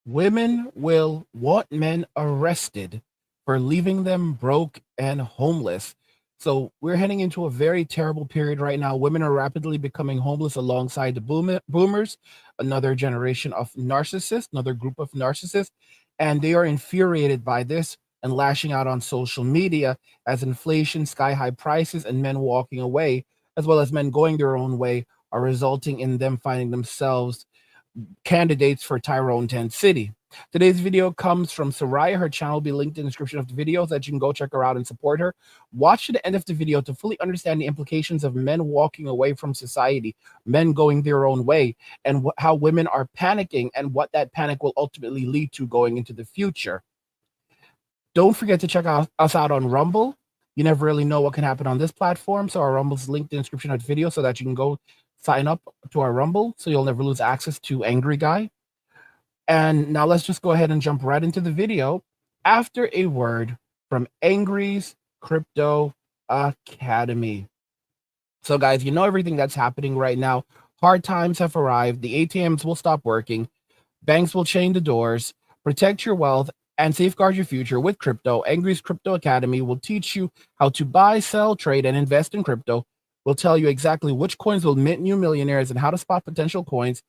Women will want men arrested for leaving them broke and homeless. So we're heading into a very terrible period right now. Women are rapidly becoming homeless alongside the boomers, another generation of narcissists, another group of narcissists, and they are infuriated by this and lashing out on social media as inflation, sky high prices, and men walking away, as well as men going their own way, are resulting in them finding themselves candidates for Tyrone 10 City. Today's video comes from Soraya. Her channel will be linked in the description of the video so that you can go check her out and support her. Watch to the end of the video to fully understand the implications of men walking away from society, men going their own way, and how women are panicking and what that panic will ultimately lead to going into the future. Don't forget to check us out on Rumble. You never really know what can happen on this platform, so our Rumble's linked in the description of the video so that you can go sign up to our Rumble so you'll never lose access to Angry Guy. And now let's just go ahead and jump right into the video after a word from Angry's Crypto Academy. So guys, you know everything that's happening right now. Hard times have arrived. The ATMs will stop working. Banks will chain the doors. Protect your wealth and safeguard your future with crypto. Angry's Crypto Academy will teach you how to buy, sell, trade, and invest in crypto. We'll tell you exactly which coins will mint you millionaires and how to spot potential coins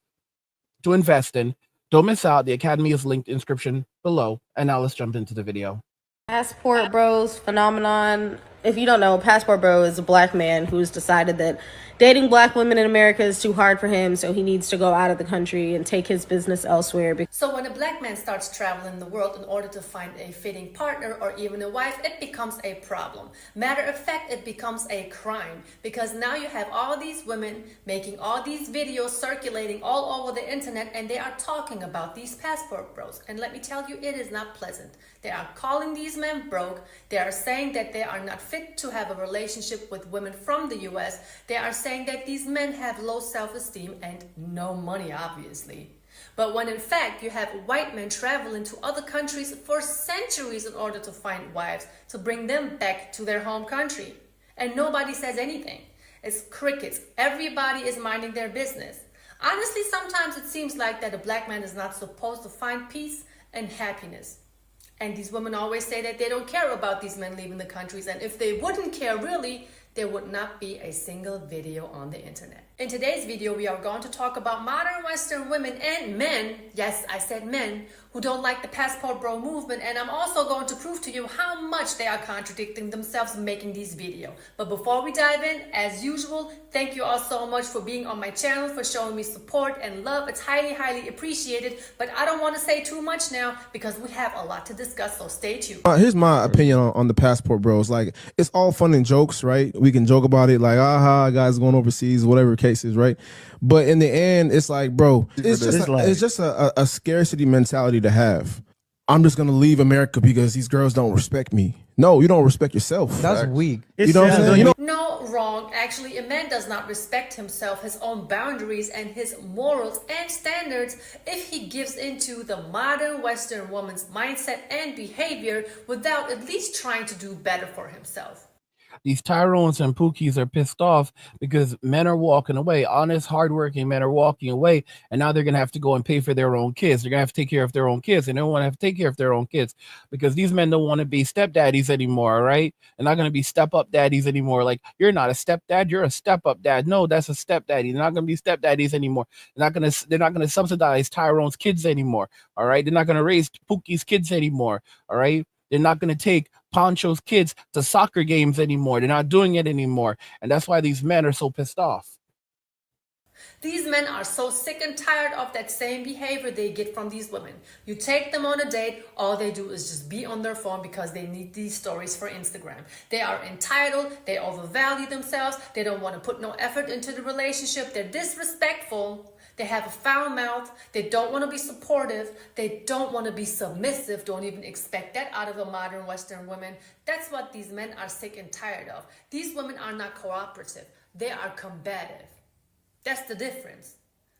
to invest in. Don't miss out. The Academy is linked in the description below. And now let's jump into the video. Passport Bros phenomenon. If you don't know, Passport Bro is a black man who's decided that dating black women in America is too hard for him, so he needs to go out of the country and take his business elsewhere. So when a black man starts traveling the world in order to find a fitting partner or even a wife, it becomes a problem. Matter of fact, it becomes a crime, because now you have all these women making all these videos circulating all over the internet, and they are talking about these Passport Bros. And let me tell you, it is not pleasant. They are calling these men broke. They are saying that they are not fit to have a relationship with women from the US. They are saying that these men have low self-esteem and no money, obviously. But when in fact you have white men traveling to other countries for centuries in order to find wives to bring them back to their home country. And nobody says anything. It's crickets. Everybody is minding their business. Honestly, sometimes it seems like that a black man is not supposed to find peace and happiness. And these women always say that they don't care about these men leaving the countries. And if they wouldn't care really, there would not be a single video on the internet. In today's video, we are going to talk about modern Western women and men, yes, I said men, who don't like the Passport Bro movement, and I'm also going to prove to you how much they are contradicting themselves making these videos. But before we dive in, as usual, thank you all so much for being on my channel, for showing me support and love. It's highly, highly appreciated, but I don't want to say too much now because we have a lot to discuss, so stay tuned. Here's my opinion on the Passport Bros. Like, it's all fun and jokes, right? We can joke about it, like, aha, guys going overseas, whatever case is, right? But in the end, it's like, bro, it's just a scarcity mentality to have. I'm just gonna leave America because these girls don't respect me. No, you don't respect yourself. That's weak. You know what I'm saying? No, wrong. Actually, a man does not respect himself, his own boundaries, and his morals and standards if he gives into the modern Western woman's mindset and behavior without at least trying to do better for himself. These Tyrones and Pookies are pissed off because men are walking away. Honest, hardworking men are walking away, and now they're going to have to go and pay for their own kids. They're going to have to take care of their own kids, and they don't want to have to take care of their own kids because these men don't want to be stepdaddies anymore, right? They're not going to be step-up daddies anymore. Like, you're not a stepdad, you're a step-up dad. No, that's a stepdaddy. They're not going to be stepdaddies anymore. They're not going to subsidize Tyrone's kids anymore, all right? They're not going to raise Pookie's kids anymore, all right? They're not going to take Poncho's kids to soccer games anymore. They're not doing it anymore. And that's why these men are so pissed off. These men are so sick and tired of that same behavior they get from these women. You take them on a date, all they do is just be on their phone because they need these stories for Instagram. They are entitled, they overvalue themselves, they don't want to put no effort into the relationship, they're disrespectful. They have a foul mouth. They don't want to be supportive. They don't want to be submissive. Don't even expect that out of a modern Western woman. That's what these men are sick and tired of. These women are not cooperative. They are combative. That's the difference.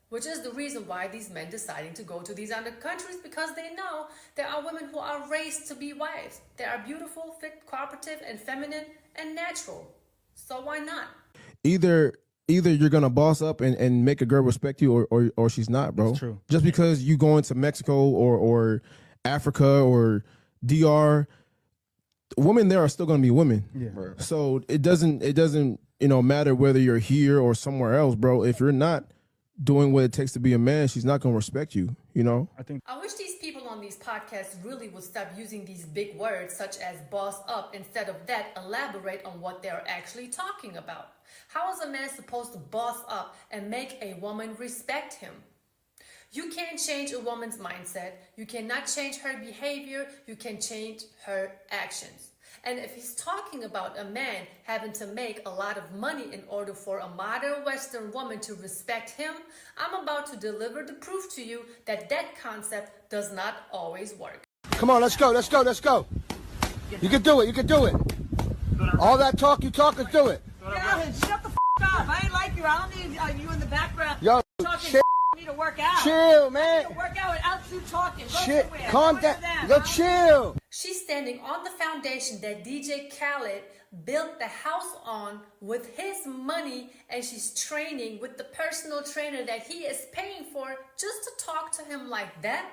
Which is the reason why these men deciding to go to these other countries, because they know there are women who are raised to be wives. They are beautiful, fit, cooperative, and feminine, and natural. So why not? Either either you're gonna boss up and make a girl respect you, or she's not, bro. That's true. Just because you go into Mexico or Africa or DR, women there are still gonna be women. Yeah. So it doesn't matter whether you're here or somewhere else, bro. If you're not doing what it takes to be a man, she's not gonna respect you. I wish these people on these podcasts really would stop using these big words such as boss up. Instead of that, elaborate on what they're actually talking about. How is a man supposed to boss up and make a woman respect him? You can't change a woman's mindset. You cannot change her behavior. You can change her actions. And if he's talking about a man having to make a lot of money in order for a modern Western woman to respect him, I'm about to deliver the proof to you that that concept does not always work. Come on, let's go. You can do it. All that talk you talk, let's do it. Calvin, shut the up. I ain't like you. I don't need you in the background. Yo, talking. Need to work out. Chill, man. I need to work out without you talking. Shit, calm down. Yo, chill. She's standing on the foundation that DJ Khaled built the house on with his money, and she's training with the personal trainer that he is paying for just to talk to him like that.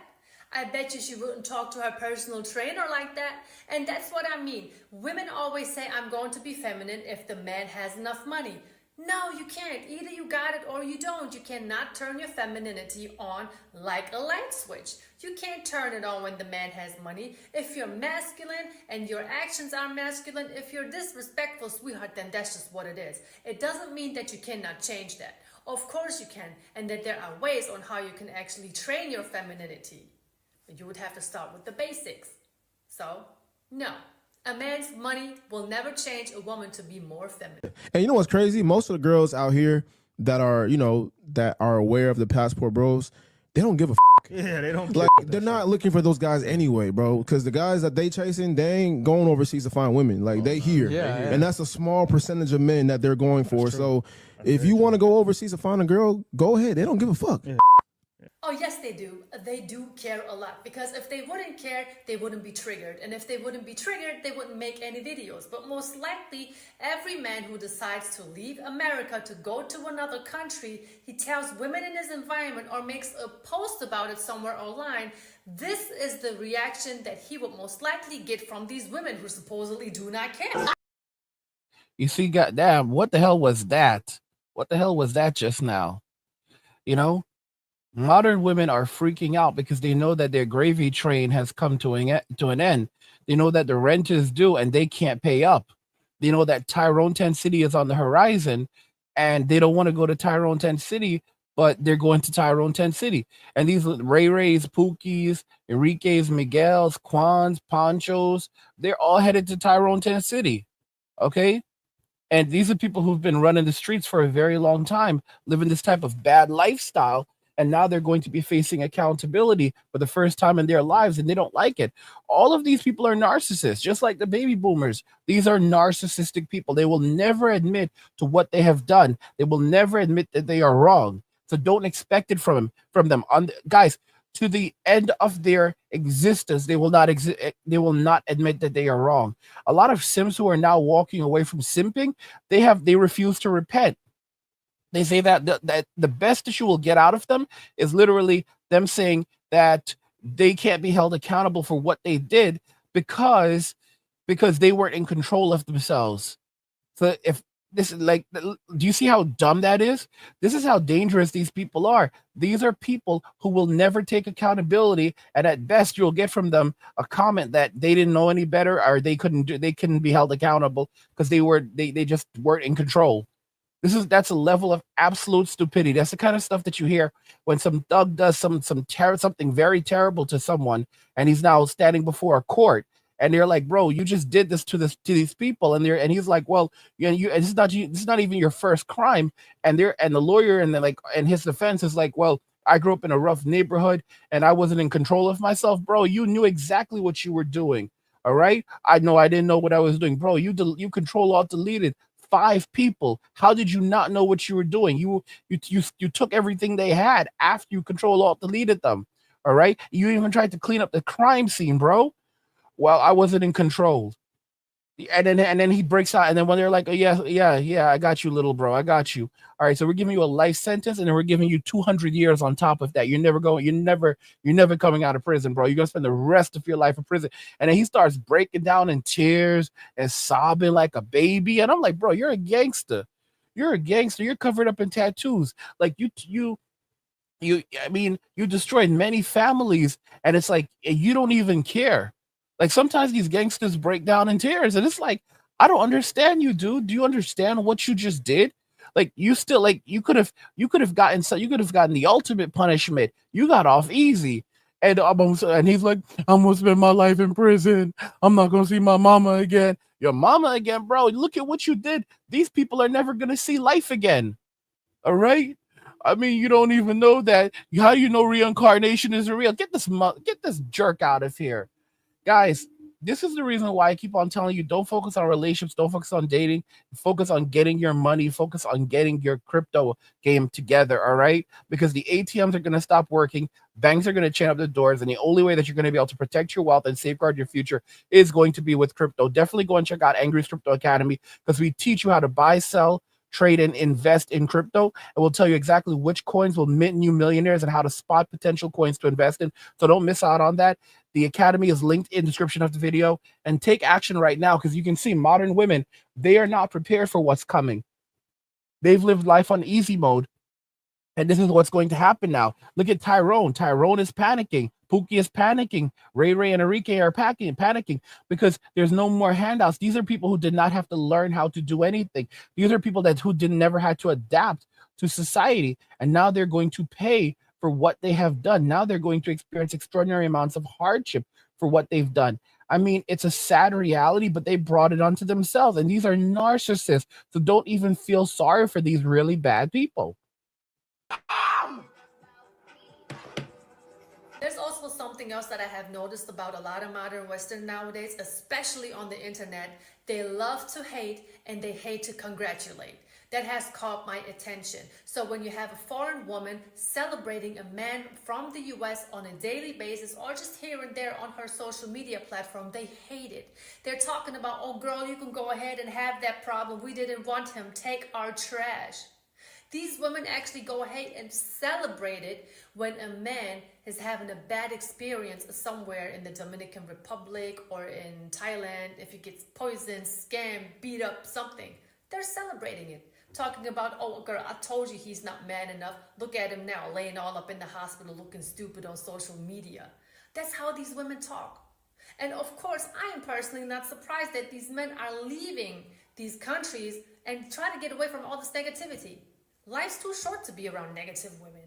I bet you she wouldn't talk to her personal trainer like that. And that's what I mean. Women always say, I'm going to be feminine if the man has enough money. No, you can't. Either you got it or you don't. You cannot turn your femininity on like a light switch. You can't turn it on when the man has money. If you're masculine and your actions are masculine, if you're disrespectful, sweetheart, then that's just what it is. It doesn't mean that you cannot change that. Of course you can, and that there are ways on how you can actually train your femininity. But you would have to start with the basics. So, no. A man's money will never change a woman to be more feminine. And you know what's crazy? Most of the girls out here that are, that are aware of the passport bros, they don't give a Yeah, they don't like. They're not looking for those guys anyway, bro. Because the guys that they chasing, they ain't going overseas to find women. Like they here, and that's a small percentage of men that they're going for. So if you want to go overseas to find a girl, go ahead. They don't give a fuck. Yeah. Oh, yes, they do. They do care a lot, because if they wouldn't care, they wouldn't be triggered. And if they wouldn't be triggered, they wouldn't make any videos. But most likely, every man who decides to leave America to go to another country, he tells women in his environment or makes a post about it somewhere online. This is the reaction that he would most likely get from these women who supposedly do not care. You see, goddamn, what the hell was that? What the hell was that just now? Modern women are freaking out because they know that their gravy train has come to an end. They know that the rent is due and they can't pay up. They know that Tyrone 10 City is on the horizon, and they don't want to go to Tyrone 10 City, but they're going to Tyrone 10 City. And these Ray Rays, Pookies, Enrique's, Miguel's, Quans, Ponchos, they're all headed to Tyrone 10 City. Okay? And these are people who've been running the streets for a very long time, living this type of bad lifestyle. And now they're going to be facing accountability for the first time in their lives, and they don't like it. All of these people are narcissists, just like the baby boomers. These are narcissistic people. They will never admit to what they have done. They will never admit that they are wrong. So don't expect it from them. Guys, to the end of their existence, they will not admit that they are wrong. A lot of Sims who are now walking away from simping, they refuse to repent. They say that the best that you will get out of them is literally them saying that they can't be held accountable for what they did because they weren't in control of themselves. So if this is like, do you see how dumb that is? This is how dangerous these people are. These are people who will never take accountability, and at best you'll get from them a comment that they didn't know any better, or they couldn't be held accountable because they just weren't in control. That's a level of absolute stupidity. That's the kind of stuff that you hear when some thug does something very terrible to someone, and he's now standing before a court, and they're like, "Bro, you just did this to these people," and he's like, "Well, this is not even your first crime," and the lawyer and his defense is like, "Well, I grew up in a rough neighborhood, and I wasn't in control of myself, bro. You knew exactly what you were doing, all right? I didn't know what I was doing, bro. You control alt deleted 5 people. How did you not know what you were doing? You took everything they had after you control alt deleted them. All right. You even tried to clean up the crime scene, bro. Well, I wasn't in control. And then he breaks out, and then when they're like, oh, yeah, I got you, little bro, I got you. All right, so we're giving you a life sentence, and then we're giving you 200 years on top of that. You're never coming out of prison, bro. You're gonna spend the rest of your life in prison. And then he starts breaking down in tears and sobbing like a baby, and I'm like, bro, you're a gangster. You're a gangster. You're covered up in tattoos. Like I mean, you destroyed many families, and it's like you don't even care. Like sometimes these gangsters break down in tears, and it's like, I don't understand you, dude. Do you understand what you just did? Like you still like you could have gotten the ultimate punishment. You got off easy. And he's like, I'm gonna spend my life in prison. I'm not gonna see my mama again. Your mama again, bro. Look at what you did. These people are never gonna see life again. All right. I mean, you don't even know that. How do you know reincarnation is real? Get this jerk out of here, guys. This is the reason why I keep on telling you: don't focus on relationships, don't focus on dating, focus on getting your money, focus on getting your crypto game together. All right, because the ATMs are going to stop working, banks are going to chain up the doors, and the only way that you're going to be able to protect your wealth and safeguard your future is going to be with crypto. Definitely go and check out Angry's Crypto Academy, because we teach you how to buy, sell, trade, and invest in crypto, and we'll tell you exactly which coins will mint you millionaires and how to spot potential coins to invest in. So don't miss out on that. The academy is linked in the description of the video, and take action right now, because you can see modern women, they are not prepared for what's coming. They've lived life on easy mode, and this is what's going to happen now. Look at Tyrone. Tyrone is panicking. Pookie is panicking. Ray Ray and Enrique are panicking because there's no more handouts. These are people who did not have to learn how to do anything. These are people who never had to adapt to society, and now they're going to pay for what they have done. Now they're going to experience extraordinary amounts of hardship for what they've done. I mean, it's a sad reality, but they brought it onto themselves, and these are narcissists. So don't even feel sorry for these really bad people. There's also something else that I have noticed about a lot of modern Western nowadays, especially on the internet. They love to hate and they hate to congratulate. That has caught my attention. So when you have a foreign woman celebrating a man from the US on a daily basis, or just here and there on her social media platform, they hate it. They're talking about, oh girl, you can go ahead and have that problem. We didn't want him. Take our trash. These women actually go ahead and celebrate it when a man is having a bad experience somewhere in the Dominican Republic or in Thailand. If he gets poisoned, scammed, beat up, something, they're celebrating it. Talking about, oh girl, I told you he's not man enough. Look at him now, laying all up in the hospital looking stupid on social media. That's how these women talk. And of course, I am personally not surprised that these men are leaving these countries and trying to get away from all this negativity. Life's too short to be around negative women.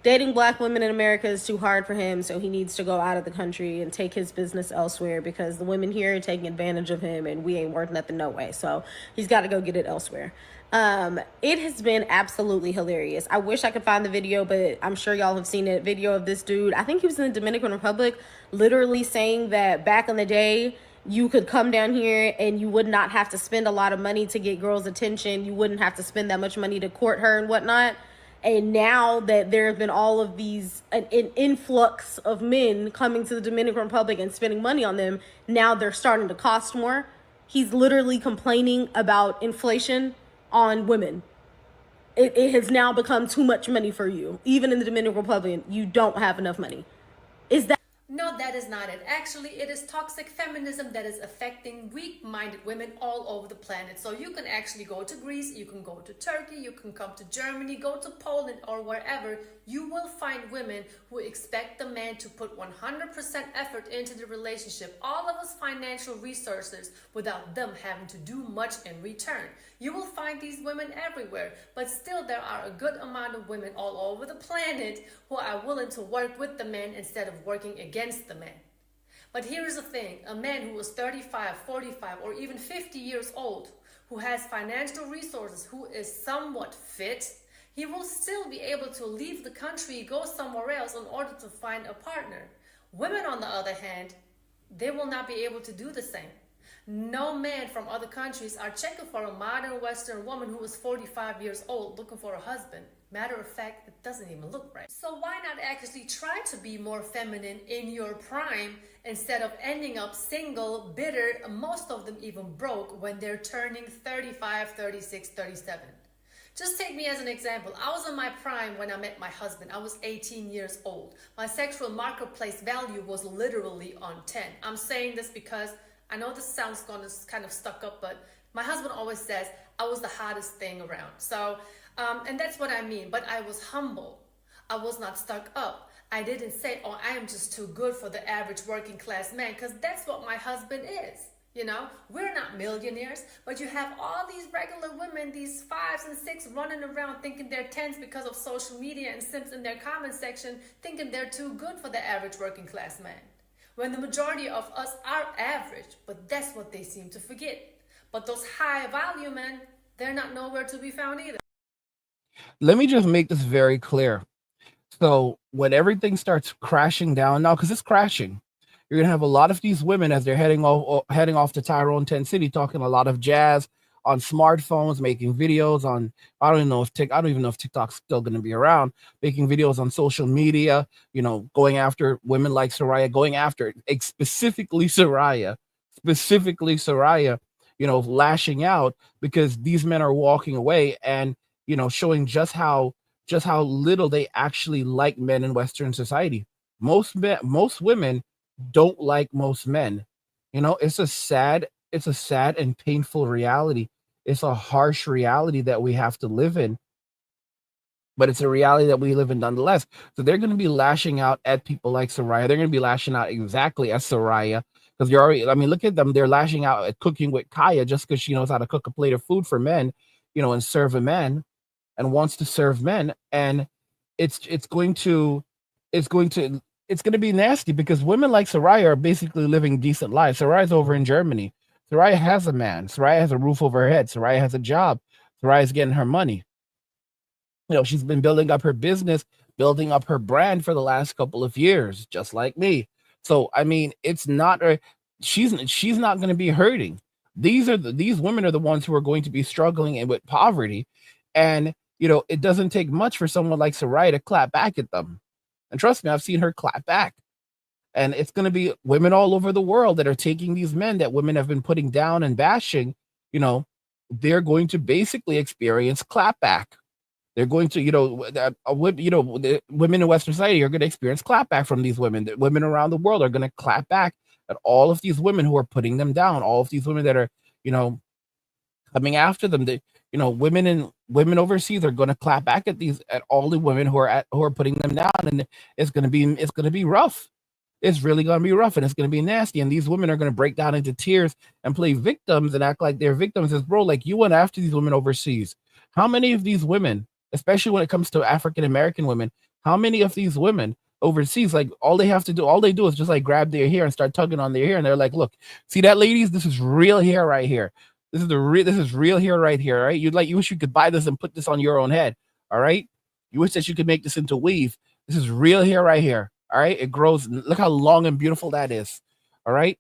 Dating black women in America is too hard for him, so he needs to go out of the country and take his business elsewhere, because the women here are taking advantage of him and we ain't worth nothing no way. So he's got to go get it elsewhere. It has been absolutely hilarious. I wish I could find the video, but I'm sure y'all have seen it. Video of this dude, I think he was in the Dominican Republic, literally saying that back in the day, you could come down here and you would not have to spend a lot of money to get girls' attention. You wouldn't have to spend that much money to court her and whatnot. And now that there have been all of these, an influx of men coming to the Dominican Republic and spending money on them, now they're starting to cost more. He's literally complaining about inflation on women. It has now become too much money for you. Even in the Dominican Republic, you don't have enough money. Is that? No, that is not it. Actually, it is toxic feminism that is affecting weak-minded women all over the planet. So you can actually go to Greece, you can go to Turkey, you can come to Germany, go to Poland or wherever. You will find women who expect the man to put 100% effort into the relationship, all of his financial resources, without them having to do much in return. You will find these women everywhere, but still there are a good amount of women all over the planet who are willing to work with the man instead of working against the man. But here's the thing, a man who is 35, 45, or even 50 years old, who has financial resources, who is somewhat fit, he will still be able to leave the country, go somewhere else in order to find a partner. Women, on the other hand, they will not be able to do the same. No man from other countries are checking for a modern Western woman who is 45 years old looking for a husband. Matter of fact, it doesn't even look right. So why not actually try to be more feminine in your prime instead of ending up single, bitter, most of them even broke when they're turning 35, 36, 37? Just take me as an example. I was in my prime when I met my husband. I was 18 years old. My sexual marketplace value was literally on 10. I'm saying this because I know this sounds kind of stuck up, but my husband always says I was the hottest thing around. So, and that's what I mean. But I was humble. I was not stuck up. I didn't say, oh, I am just too good for the average working class man, because that's what my husband is. You know, we're not millionaires, but you have all these regular women, these 5s and 6s running around thinking they're 10s because of social media and simps in their comment section, thinking they're too good for the average working class man. When the majority of us are average, but that's what they seem to forget. But those high value men, they're not nowhere to be found either. Let me just make this very clear. So when everything starts crashing down now, because it's crashing, you're gonna have a lot of these women as they're heading off to Tyrone, 10 City, talking a lot of jazz on smartphones, making videos on. I don't even know if TikTok's still gonna be around, making videos on social media. Going after women like Soraya, going after specifically Soraya, lashing out because these men are walking away and showing just how little they actually like men in Western society. Most women don't like most men. It's a sad and painful reality. It's a harsh reality that we have to live in, but it's a reality that we live in nonetheless. So they're going to be lashing out at people like Soraya. They're going to be lashing out exactly as Soraya because you're already. I mean, look at them. They're lashing out at cooking with Kaya just because she knows how to cook a plate of food for men, and serve a man and wants to serve men, and it's going to be nasty because women like Soraya are basically living decent lives. Soraya's over in Germany. Soraya has a man. Soraya has a roof over her head. Soraya has a job. Soraya's getting her money. She's been building up her business, building up her brand for the last couple of years, just like me. So I mean, it's not she's not going to be hurting. These women are the ones who are going to be struggling with poverty, and it doesn't take much for someone like Soraya to clap back at them. And trust me, I've seen her clap back. And it's going to be women all over the world that are taking these men that women have been putting down and bashing. They're going to basically experience clapback. They're going to, the women in Western society are going to experience clapback from these women. The women around the world are going to clap back at all of these women who are putting them down. All of these women that are, coming after them. Women overseas are going to clap back at all the women who are putting them down, and it's going to be rough. It's really going to be rough, and it's going to be nasty. And these women are going to break down into tears and play victims and act like they're victims. As bro, like you went after these women overseas. How many of these women, especially when it comes to African American women, how many of these women overseas, like all they do is just like grab their hair and start tugging on their hair, and they're like, "Look, see that, ladies? This is real hair right here. This is real hair right here. Right? You wish you could buy this and put this on your own head. All right? You wish that you could make this into weave. This is real hair right here. All right? It grows. Look how long and beautiful that is. All right?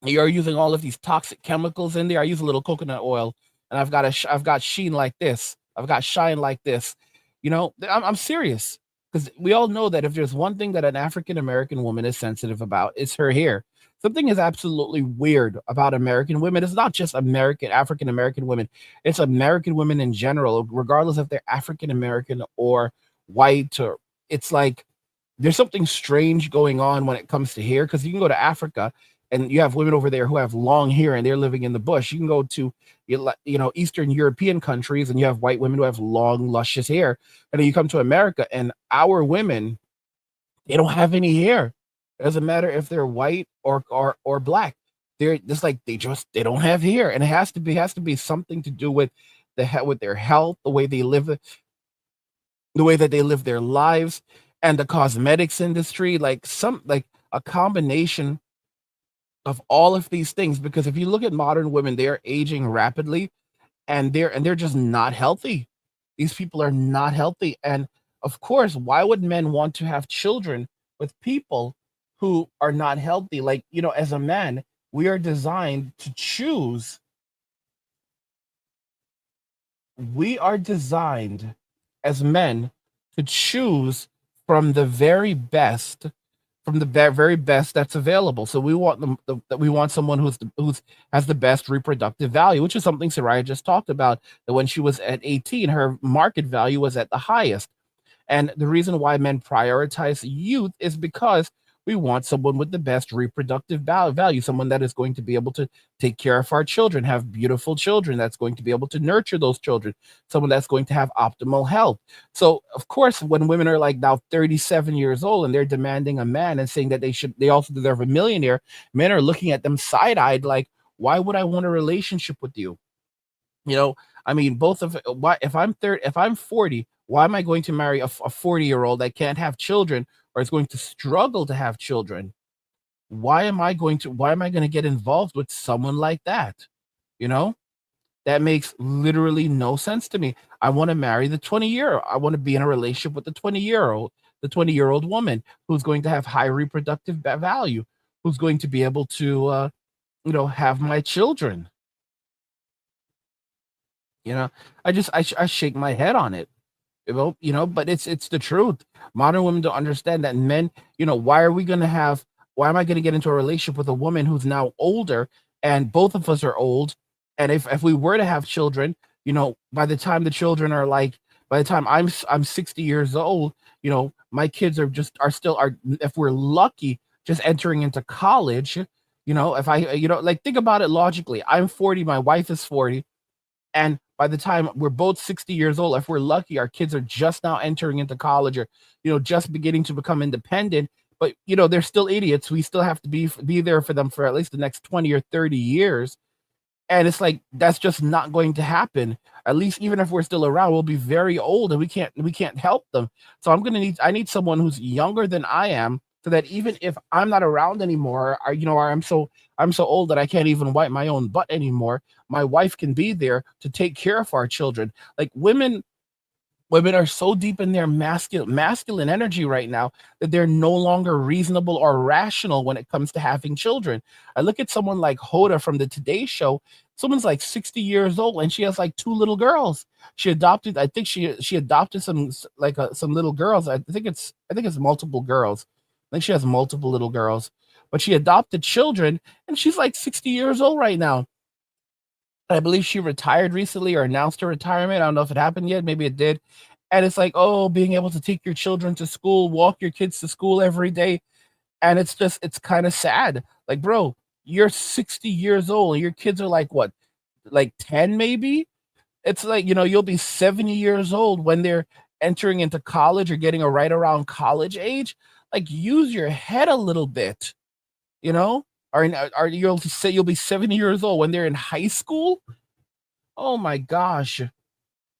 You're using all of these toxic chemicals in there. I use a little coconut oil, and I've got sheen like this. I've got shine like this. I'm serious because we all know that if there's one thing that an African American woman is sensitive about, it's her hair. Something is absolutely weird about American women. It's not just African American women. It's American women in general, regardless if they're African American or white. Or it's like there's something strange going on when it comes to hair, because you can go to Africa and you have women over there who have long hair and they're living in the bush. You can go to Eastern European countries and you have white women who have long, luscious hair. And then you come to America and our women, they don't have any hair. It doesn't matter if they're white or black. They're just like they don't have hair, and it has to be something to do with with their health, the way they live, the way that they live their lives, and the cosmetics industry, like a combination of all of these things. Because if you look at modern women, they are aging rapidly, and they're just not healthy. These people are not healthy, and of course, why would men want to have children with people who are not healthy? Like, as a man, we are designed to choose. We are designed as men to choose from the very best, from the very best that's available. So we want we want someone who's has the best reproductive value, which is something Soraya just talked about. That when she was at 18, her market value was at the highest. And the reason why men prioritize youth is because we want someone with the best reproductive value, someone that is going to be able to take care of our children, have beautiful children, that's going to be able to nurture those children, someone that's going to have optimal health. So, of course, when women are like now 37 years old and they're demanding a man and saying that they also deserve a millionaire, men are looking at them side eyed like, why would I want a relationship with you? You know, I mean, both of why if I'm 40, why am I going to marry a 40-year-old that can't have children or is going to struggle to have children? Why am I going to get involved with someone like that? You know? That makes literally no sense to me. I want to marry the 20-year. I want to be in a relationship with the 20-year-old woman who's going to have high reproductive value, who's going to be able to have my children. I shake my head on it. But it's the truth. Modern women don't understand that men, why am I going to get into a relationship with a woman who's now older and both of us are old? And if we were to have children, by the time the children are by the time I'm 60 years old, my kids are if we're lucky, just entering into college. If think about it logically, I'm 40, my wife is 40. And by the time we're both 60 years old, if we're lucky, our kids are just now entering into college or, just beginning to become independent. But, they're still idiots. We still have to be there for them for at least the next 20 or 30 years. And it's like, that's just not going to happen. At least even if we're still around, we'll be very old and we can't help them. So I need someone who's younger than I am so that even if I'm not around anymore, or I'm so old that I can't even wipe my own butt anymore, my wife can be there to take care of our children. Like women are so deep in their masculine energy right now that they're no longer reasonable or rational when it comes to having children. I look at someone like Hoda from the Today Show. Someone's like 60 years old and she has like two little girls. I think she adopted some little girls. I think it's multiple girls. I think she has multiple little girls, but she adopted children and she's like 60 years old right now. I believe she retired recently or announced her retirement. I don't know if it happened yet. Maybe it did. And it's like, oh, being able to take your children to school, walk your kids to school every day. And it's kind of sad. Like, bro, you're 60 years old and your kids are like what? Like 10 maybe? It's like, you'll be 70 years old when they're entering into college or getting a right around college age. Like, use your head a little bit, you know? Or you'll say you'll be 70 years old when they're in high school? Oh my gosh.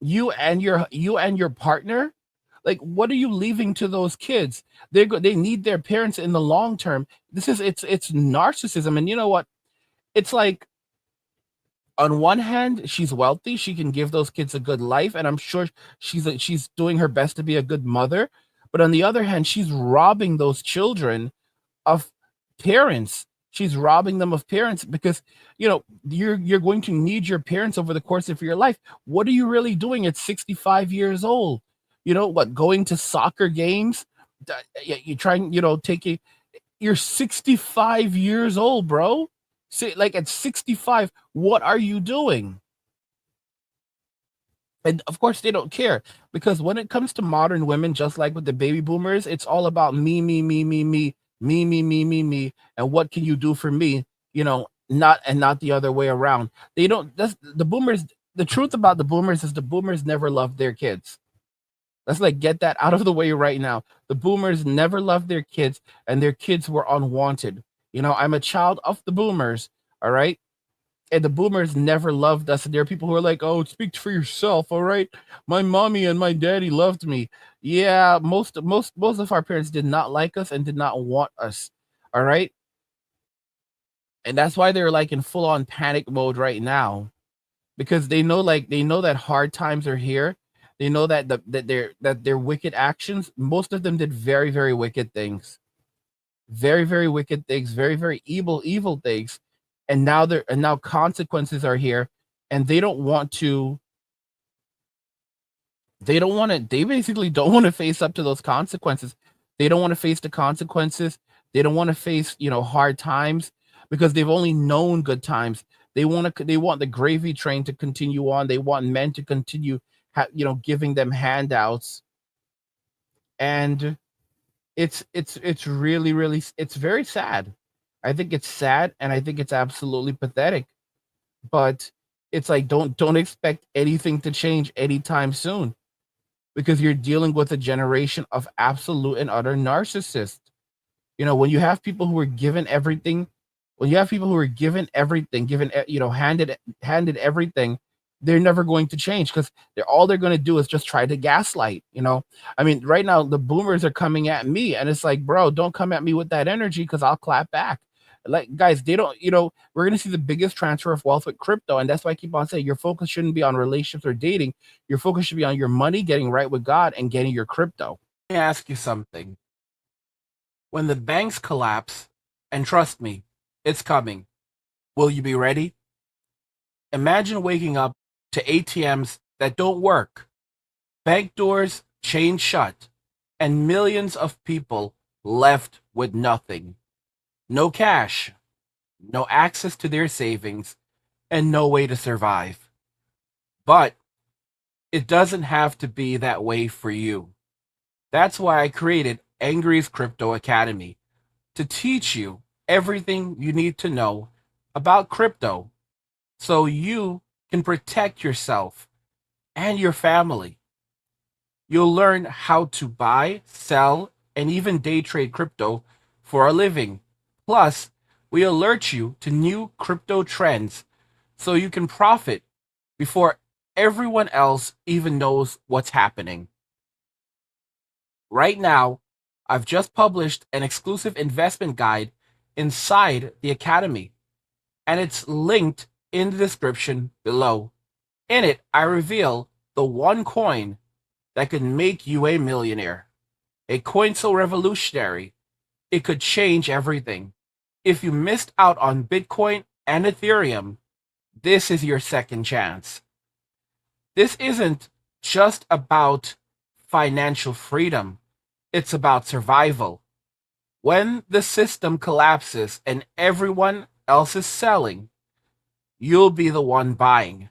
You and your partner? Like, what are you leaving to those kids? They need their parents in the long term. It's narcissism. And you know what? It's like, on one hand, she's wealthy, she can give those kids a good life, and I'm sure she's doing her best to be a good mother. But on the other hand, she's robbing those children of parents. She's robbing them of parents because you're going to need your parents over the course of your life. What are you really doing at 65 years old? Going to soccer games? You trying, taking you're 65 years old, bro. See, like at 65, what are you doing? And of course, they don't care because when it comes to modern women, just like with the baby boomers, it's all about me, me, me, me, me, me, me, me, me, me, and what can you do for me? Not the other way around. They don't. That's the boomers. The truth about the boomers is the boomers never loved their kids. Let's get that out of the way right now. The boomers never loved their kids, and their kids were unwanted. I'm a child of the boomers. All right. And the boomers never loved us. And there are people who are like, oh, speak for yourself. All right. My mommy and my daddy loved me. Yeah, most of our parents did not like us and did not want us. All right. And that's why they're like in full on panic mode right now. Because they know that hard times are here. They know that their wicked actions, most of them did very, very wicked things. Very, very wicked things, very, very evil things. And now consequences are here, and they don't want to They basically don't want to face up to those consequences. They don't want to face the consequences. They don't want to face, hard times because they've only known good times. They want the gravy train to continue on. They want men to continue, giving them handouts. And it's really, really, it's very sad. I think it's sad, and I think it's absolutely pathetic. But it's like, don't expect anything to change anytime soon, because you're dealing with a generation of absolute and utter narcissists. When you have people who are given everything, when you have people who are given everything, handed everything, they're never going to change, because they're going to do is just try to gaslight. I mean, right now the boomers are coming at me, and it's like, bro, don't come at me with that energy, because I'll clap back. Like, guys, they don't. We're gonna see the biggest transfer of wealth with crypto, and that's why I keep on saying your focus shouldn't be on relationships or dating. Your focus should be on your money, getting right with God, and getting your crypto. Let me ask you something. When the banks collapse, and trust me, it's coming, will you be ready? Imagine waking up to ATMs that don't work, bank doors chained shut, and millions of people left with nothing. No cash, no access to their savings, and no way to survive. But it doesn't have to be that way for you. That's why I created Angry's Crypto Academy, to teach you everything you need to know about crypto so you can protect yourself and your family. You'll learn how to buy, sell, and even day trade crypto for a living. Plus, we alert you to new crypto trends so you can profit before everyone else even knows what's happening. Right now, I've just published an exclusive investment guide inside the Academy, and it's linked in the description below. In it, I reveal the one coin that could make you a millionaire. A coin so revolutionary, it could change everything. If you missed out on Bitcoin and Ethereum, this is your second chance. This isn't just about financial freedom, it's about survival. When the system collapses and everyone else is selling, you'll be the one buying,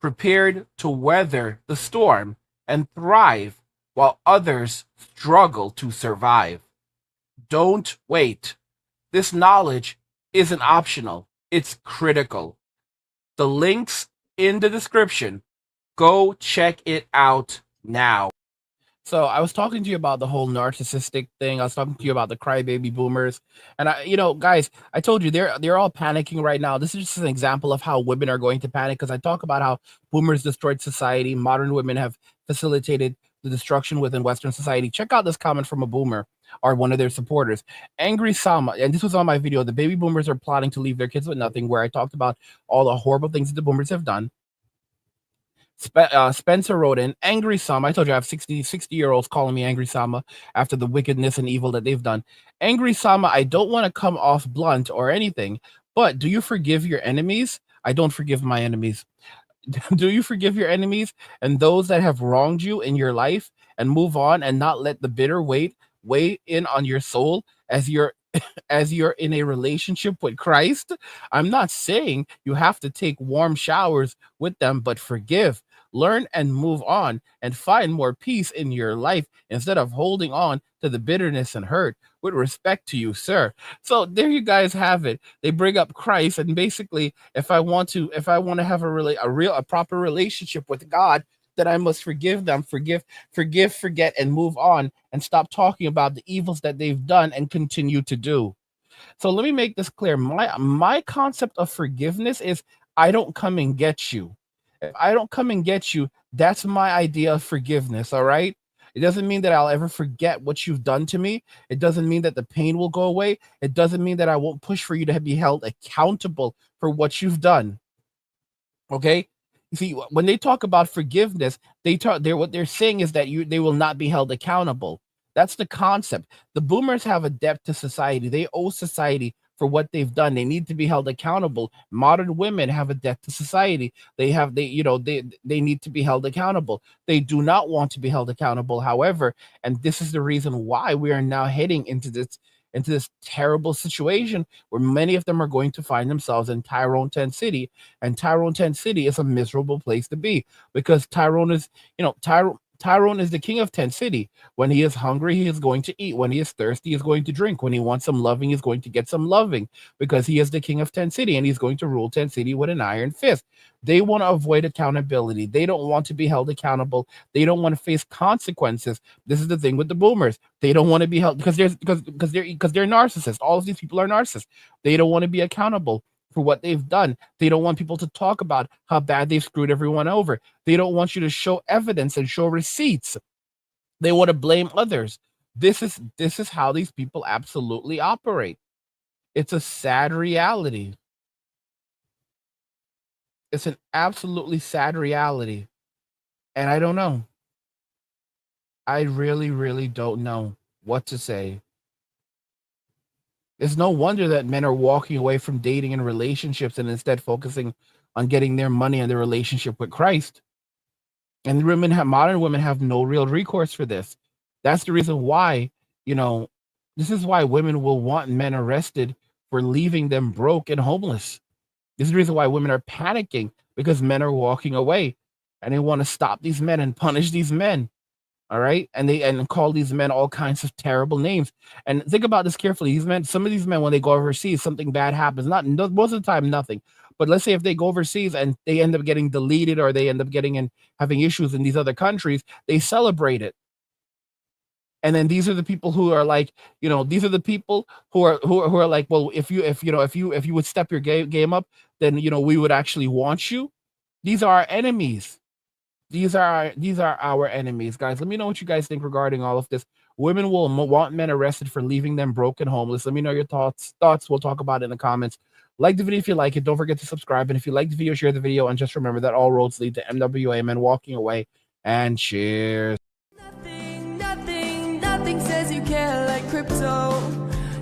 prepared to weather the storm and thrive while others struggle to survive. Don't wait. This knowledge isn't optional, it's critical. The link's in the description. Go check it out now. So I was talking to you about the whole narcissistic thing. I was talking to you about the crybaby boomers, and guys, I told you they're all panicking right now. This is just an example of how women are going to panic, because I talk about how boomers destroyed society. Modern women have facilitated the destruction within Western society. Check out this comment from a boomer or one of their supporters. Angry Sama, and this was on my video. The baby boomers are plotting to leave their kids with nothing, where I talked about all the horrible things that the boomers have done. Spencer wrote in, Angry Sama. I told you I have 60-year-olds calling me Angry Sama after the wickedness and evil that they've done. Angry Sama, I don't want to come off blunt or anything, but do you forgive your enemies? I don't forgive my enemies. Do you forgive your enemies and those that have wronged you in your life, and move on and not let the bitter weight weigh in on your soul as you're in a relationship with Christ? I'm not saying you have to take warm showers with them, but forgive, learn, and move on, and find more peace in your life instead of holding on to the bitterness and hurt. With respect to you, sir. So there you guys have it. They bring up Christ, and basically, if I want to have a proper relationship with God, that I must forgive them, forget, and move on, and stop talking about the evils that they've done and continue to do. So let me make this clear. My concept of forgiveness is, I don't come and get you. If I don't come and get you, that's my idea of forgiveness, all right? It doesn't mean that I'll ever forget what you've done to me. It doesn't mean that the pain will go away. It doesn't mean that I won't push for you to be held accountable for what you've done. Okay? You see, when they talk about forgiveness, what they're saying is that they will not be held accountable. That's the concept. The boomers have a debt to society. They owe society for what they've done. They need to be held accountable. Modern women have a debt to society. They need to be held accountable. They do not want to be held accountable, however, and this is the reason why we are now heading into this terrible situation where many of them are going to find themselves in Tyrone Tent City. And Tyrone Tent City is a miserable place to be, because Tyrone is, Tyrone is the king of Tent City. When he is hungry, he is going to eat. When he is thirsty, he is going to drink. When he wants some loving, he's going to get some loving, because he is the king of Tent City and he's going to rule Tent City with an iron fist. They want to avoid accountability. They don't want to be held accountable. They don't want to face consequences. This is the thing with the boomers. They don't want to be held because they're narcissists. All of these people are narcissists. They don't want to be accountable for what they've done. They don't want people to talk about how bad they've screwed everyone over. They don't want you to show evidence and show receipts. They want to blame others. This is how these people absolutely operate. It's a sad reality. It's an absolutely sad reality. And I don't know. I really, really don't know what to say. It's no wonder that men are walking away from dating and relationships and instead focusing on getting their money and their relationship with Christ. And modern women have no real recourse for this. That's the reason why, this is why women will want men arrested for leaving them broke and homeless. This is the reason why women are panicking, because men are walking away and they want to stop these men and punish these men. All right. And call these men all kinds of terrible names. And think about this carefully. Some of these men, when they go overseas, something bad happens. Most of the time, nothing. But let's say if they go overseas and they end up getting deleted, or they end up having issues in these other countries, they celebrate it. And then these are the people who are like, these are the people who are like, well, if you would step your game up, then we would actually want you. These are our enemies. These are our enemies, guys. Let me know what you guys think regarding all of this. Women will want men arrested for leaving them broke and homeless. Let me know your thoughts. We'll talk about it in the comments. Like the video if you like it. Don't forget to subscribe. And if you like the video, share the video. And just remember that all roads lead to MWA, men walking away. And cheers. Nothing says you care like crypto.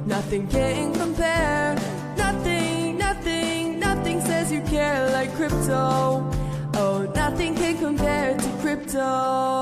Nothing can compare. Nothing says you care like crypto. Oh, nothing can compare to crypto.